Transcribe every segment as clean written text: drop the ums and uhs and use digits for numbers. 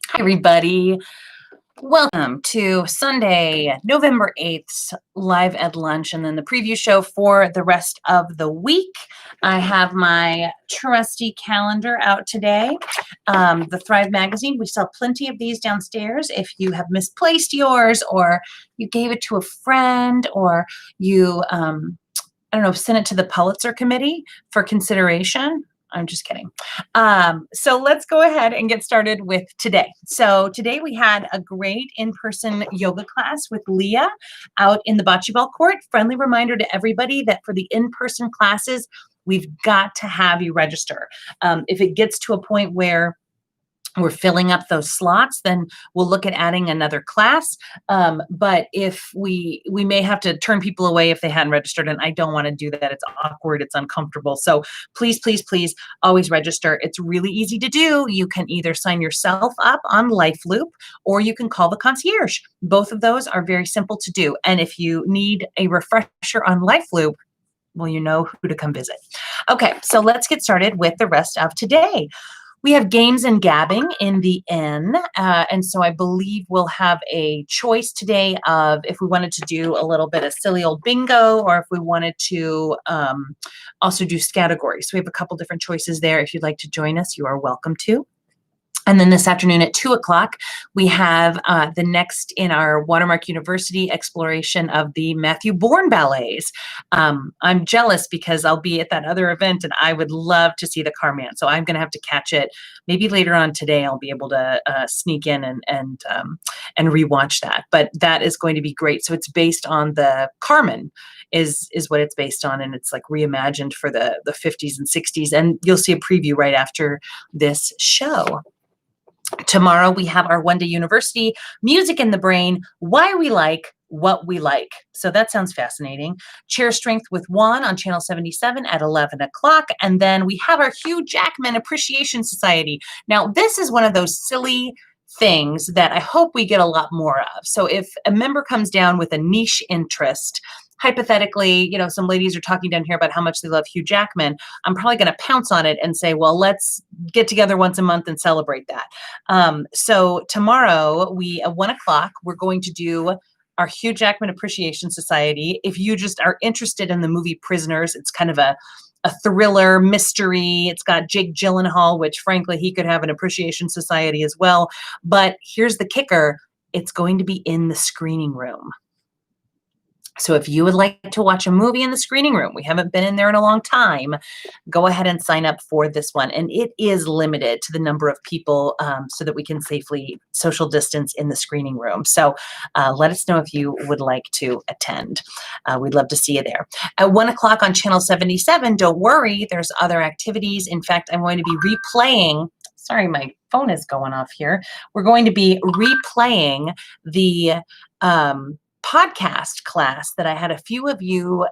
Hi, everybody. Welcome to Sunday, November 8th, Live at Lunch, and then the preview show for the rest of the week. I have my trusty calendar out today. The Thrive Magazine, we sell plenty of these downstairs. If you have misplaced yours, or you gave it to a friend, or you, sent it to the Pulitzer Committee for consideration. I'm just kidding. So let's go ahead and get started with today. So today we had a great in-person yoga class with Leah out in the bocce ball court. Friendly reminder to everybody that for the in-person classes, we've got to have you register. If it gets to a point where we're filling up those slots, then we'll look at adding another class. But if we may have to turn people away if they hadn't registered, and I don't want to do that. It's awkward, it's uncomfortable. So please, please, please always register. It's really easy to do. You can either sign yourself up on LifeLoop, or you can call the concierge. Both of those are very simple to do. And if you need a refresher on LifeLoop, well, you know who to come visit. Okay, so let's get started with the rest of today. We have games and gabbing in the N, and so I believe we'll have a choice today of if we wanted to do a little bit of silly old bingo, or if we wanted to also do categories. So we have a couple different choices there. If you'd like to join us, you are welcome to. And then this afternoon at 2 o'clock, we have the next in our Watermark University exploration of the Matthew Bourne ballets. I'm jealous because I'll be at that other event and I would love to see the Carman. So I'm going to have to catch it. Maybe later on today, I'll be able to sneak in and rewatch that. But that is going to be great. So it's based on the Carmen is what it's based on. And it's like reimagined for the 50s and 60s. And you'll see a preview right after this show. Tomorrow, we have our One Day University, Music in the Brain, Why We Like What We Like. So that sounds fascinating. Chair Strength with Juan on Channel 77 at 11 o'clock. And then we have our Hugh Jackman Appreciation Society. Now, this is one of those silly things that I hope we get a lot more of. So if a member comes down with a niche interest, hypothetically, some ladies are talking down here about how much they love Hugh Jackman, I'm probably going to pounce on it and say, well, let's get together once a month and celebrate that. So tomorrow, at 1 o'clock, we're going to do our Hugh Jackman Appreciation Society. If you just are interested in the movie Prisoners, it's kind of a thriller mystery. It's got Jake Gyllenhaal, which frankly, he could have an appreciation society as well. But here's the kicker. It's going to be in the screening room. So if you would like to watch a movie in the screening room, we haven't been in there in a long time, go ahead and sign up for this one. And it is limited to the number of people so that we can safely social distance in the screening room. So let us know if you would like to attend. We'd love to see you there. At 1 o'clock on Channel 77, don't worry, there's other activities. In fact, I'm going to be replaying. Sorry, my phone is going off here. We're going to be replaying the podcast class that I had a few of you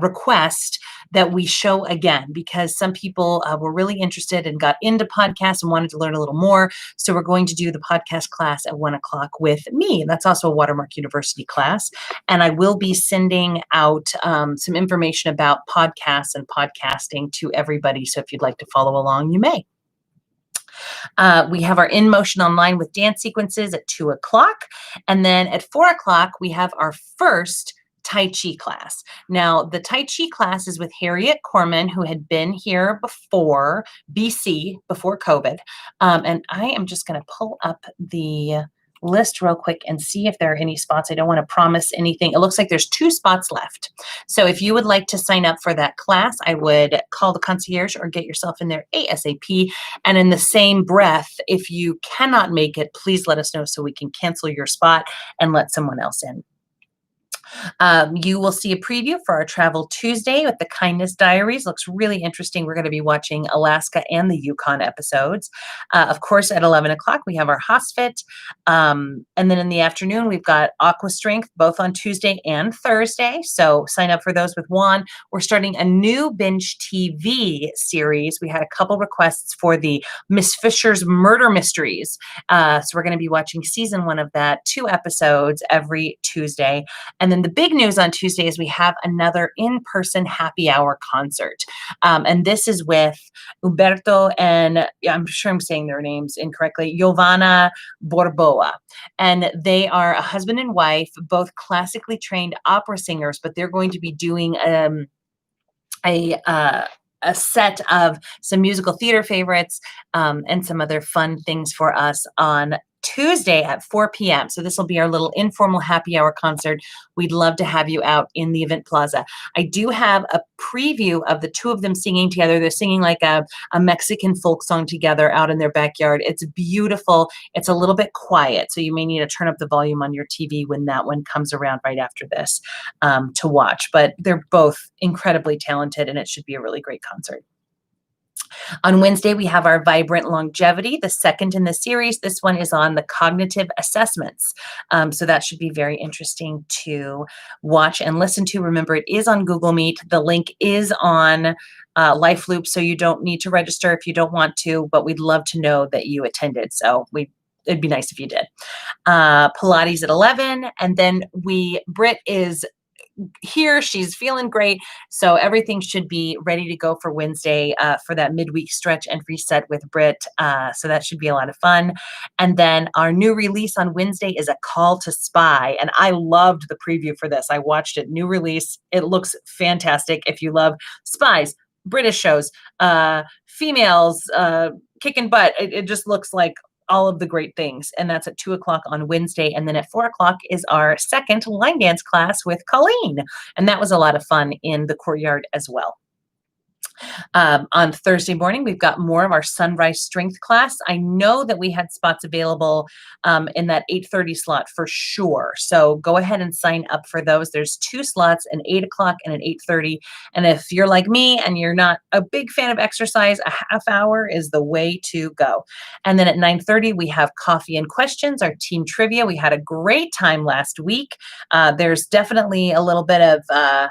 request that we show again, because some people were really interested and got into podcasts and wanted to learn a little more. So we're going to do the podcast class at 1 o'clock with me. And that's also a Watermark University class. And I will be sending out some information about podcasts and podcasting to everybody. So if you'd like to follow along, you may. We have our In Motion Online with dance sequences at 2 o'clock. And then at 4 o'clock, we have our first Tai Chi class. Now, the Tai Chi class is with Harriet Corman, who had been here before, BC, before COVID. And I am just going to pull up the list real quick and see if there are any spots. I don't want to promise anything. It looks like there's 2 spots left. So if you would like to sign up for that class, I would call the concierge or get yourself in there ASAP. And in the same breath, if you cannot make it, please let us know so we can cancel your spot and let someone else in. You will see a preview for our Travel Tuesday with the Kindness Diaries. Looks really interesting. We're going to be watching Alaska and the Yukon episodes. Of course, at 11 o'clock, we have our HOSFIT. And then in the afternoon, we've got Aqua Strength, both on Tuesday and Thursday. So sign up for those with Juan. We're starting a new binge TV series. We had a couple requests for the Miss Fisher's Murder Mysteries. So we're going to be watching season 1 of that, 2 episodes every Tuesday. And then the big news on Tuesday is we have another in-person happy hour concert. And this is with Umberto and, yeah, I'm sure I'm saying their names incorrectly, Giovanna Borboa. And they are a husband and wife, both classically trained opera singers, but they're going to be doing a a set of some musical theater favorites and some other fun things for us on Tuesday at 4 p.m. So this will be our little informal happy hour concert. We'd love to have you out in the event plaza. I do have a preview of the two of them singing together. They're singing like a Mexican folk song together out in their backyard. It's beautiful. It's a little bit quiet, so you may need to turn up the volume on your TV when that one comes around right after this to watch. But they're both incredibly talented, and it should be a really great concert. On Wednesday, we have our Vibrant Longevity, the second in the series. This one is on the cognitive assessments. So that should be very interesting to watch and listen to. Remember, it is on Google Meet. The link is on LifeLoop, so you don't need to register if you don't want to, but we'd love to know that you attended. So it'd be nice if you did. Pilates at 11, and then Britt is here. She's feeling great. So everything should be ready to go for Wednesday for that midweek stretch and reset with Britt. So that should be a lot of fun. And then our new release on Wednesday is A Call to Spy. And I loved the preview for this. I watched it, new release. It looks fantastic. If you love spies, British shows, females, kicking butt, it just looks like all of the great things. And that's at 2:00 on Wednesday. And then at 4:00 is our second line dance class with Colleen. And that was a lot of fun in the courtyard as well. On Thursday morning, we've got more of our Sunrise Strength class. I know that we had spots available in that 8:30 slot for sure. So go ahead and sign up for those. There's 2 slots, an 8:00 and an 8:30. And if you're like me and you're not a big fan of exercise, a half hour is the way to go. And then at 9:30, we have Coffee and Questions, our team trivia. We had a great time last week. There's definitely a little bit of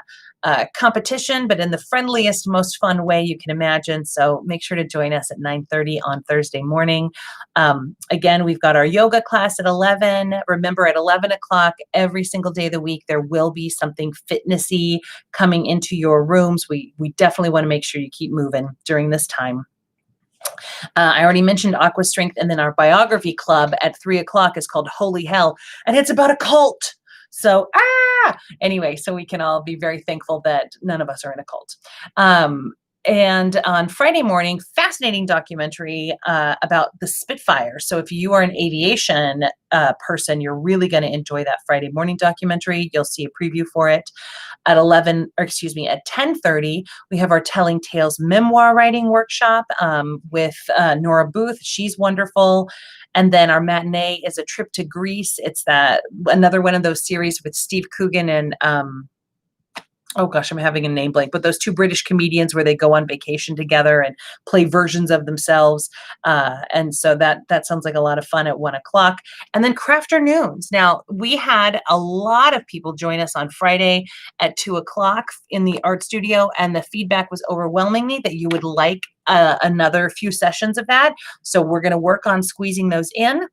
competition, but in the friendliest, most fun way you can imagine. So make sure to join us at 9:30 on Thursday morning. Again, we've got our yoga class at 11. Remember, at 11:00 every single day of the week, there will be something fitnessy coming into your rooms. We definitely want to make sure you keep moving during this time. I already mentioned Aqua Strength, and then our biography club at 3:00 is called Holy Hell, and it's about a cult. So, anyway, so we can all be very thankful that none of us are in a cult. And on Friday morning, fascinating documentary about the Spitfire. So if you are an aviation person, you're really going to enjoy that Friday morning documentary. You'll see a preview for it. At 10:30, we have our Telling Tales memoir writing workshop with Nora Booth. She's wonderful. And then our matinee is A Trip to Greece. It's another one of those series with Steve Coogan and oh gosh, I'm having a name blank, but those 2 British comedians where they go on vacation together and play versions of themselves. And so that sounds like a lot of fun at 1:00. And then Crafternoons. Now, we had a lot of people join us on Friday at 2:00 in the art studio, and the feedback was overwhelmingly that you would like another few sessions of that. So we're going to work on squeezing those in.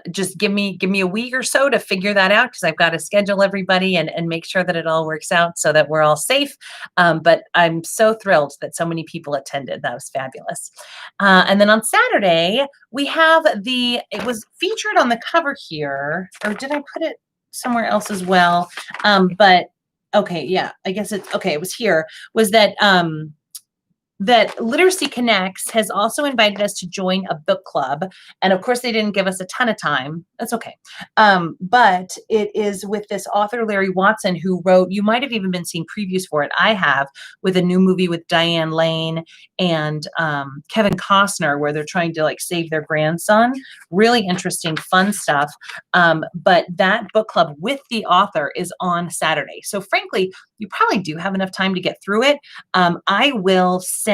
Just give me a week or so to figure that out, because I've got to schedule everybody and make sure that it all works out so that we're all safe. But I'm so thrilled that so many people attended. That was fabulous. And then on Saturday, we have it was featured on the cover here, or did I put it somewhere else as well? But okay, yeah, I guess it's okay. It was here. Was that Literacy Connects has also invited us to join a book club. And of course, they didn't give us a ton of time. That's okay. But it is with this author, Larry Watson, who wrote, you might have even been seeing previews for it. I have, with a new movie with Diane Lane and Kevin Costner, where they're trying to save their grandson. Really interesting, fun stuff. But that book club with the author is on Saturday. So frankly, you probably do have enough time to get through it. I will send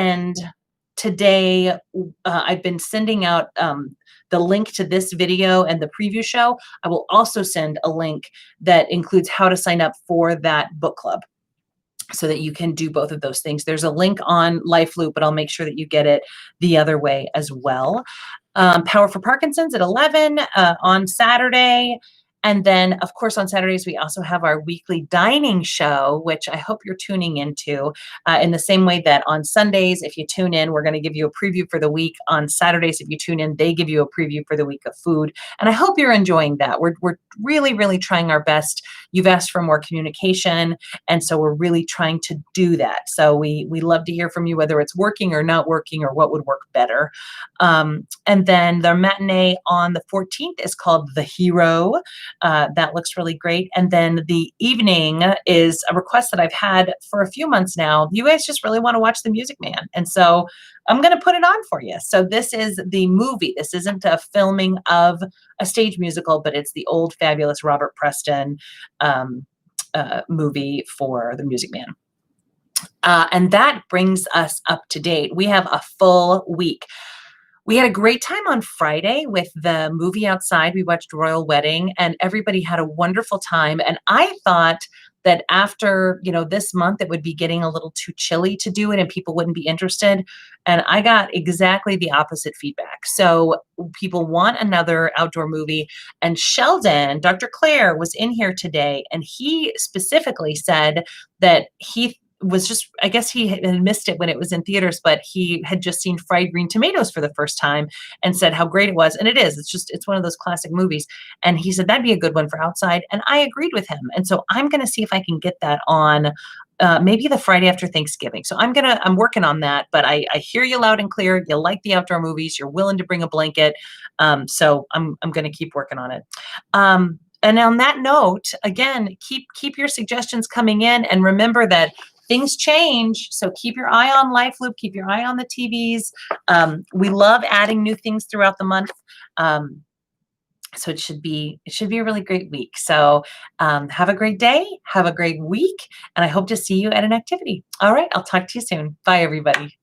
today, I've been sending out the link to this video and the preview show. I will also send a link that includes how to sign up for that book club so that you can do both of those things. There's a link on LifeLoop, but I'll make sure that you get it the other way as well. Power for Parkinson's at 11 on Saturday. And then, of course, on Saturdays, we also have our weekly dining show, which I hope you're tuning into in the same way that on Sundays, if you tune in, we're going to give you a preview for the week. On Saturdays, if you tune in, they give you a preview for the week of food. And I hope you're enjoying that. We're really, really trying our best. You've asked for more communication. And so we're really trying to do that. So we love to hear from you, whether it's working or not working or what would work better. And then the matinee on the 14th is called The Hero. That looks really great. And then the evening is a request that I've had for a few months now. You guys just really want to watch The Music Man. And so I'm going to put it on for you. So this is the movie. This isn't a filming of a stage musical, but it's the old fabulous Robert Preston movie for The Music Man. And that brings us up to date. We have a full week. We had a great time on Friday with the movie outside. We watched Royal Wedding and everybody had a wonderful time. And I thought that after, this month, it would be getting a little too chilly to do it and people wouldn't be interested. And I got exactly the opposite feedback. So people want another outdoor movie. And Sheldon, Dr. Claire, was in here today and he specifically said that he was just, I guess he had missed it when it was in theaters, but he had just seen Fried Green Tomatoes for the first time and said how great it was. And it is, it's one of those classic movies. And he said that'd be a good one for outside. And I agreed with him. And so I'm going to see if I can get that on maybe the Friday after Thanksgiving. So I'm working on that, but I hear you loud and clear. You like the outdoor movies. You're willing to bring a blanket. So I'm going to keep working on it. And on that note, again, keep your suggestions coming in and remember that things change. So keep your eye on LifeLoop, keep your eye on the TVs. We love adding new things throughout the month. So it should be a really great week. So have a great day, have a great week, and I hope to see you at an activity. All right, I'll talk to you soon. Bye, everybody.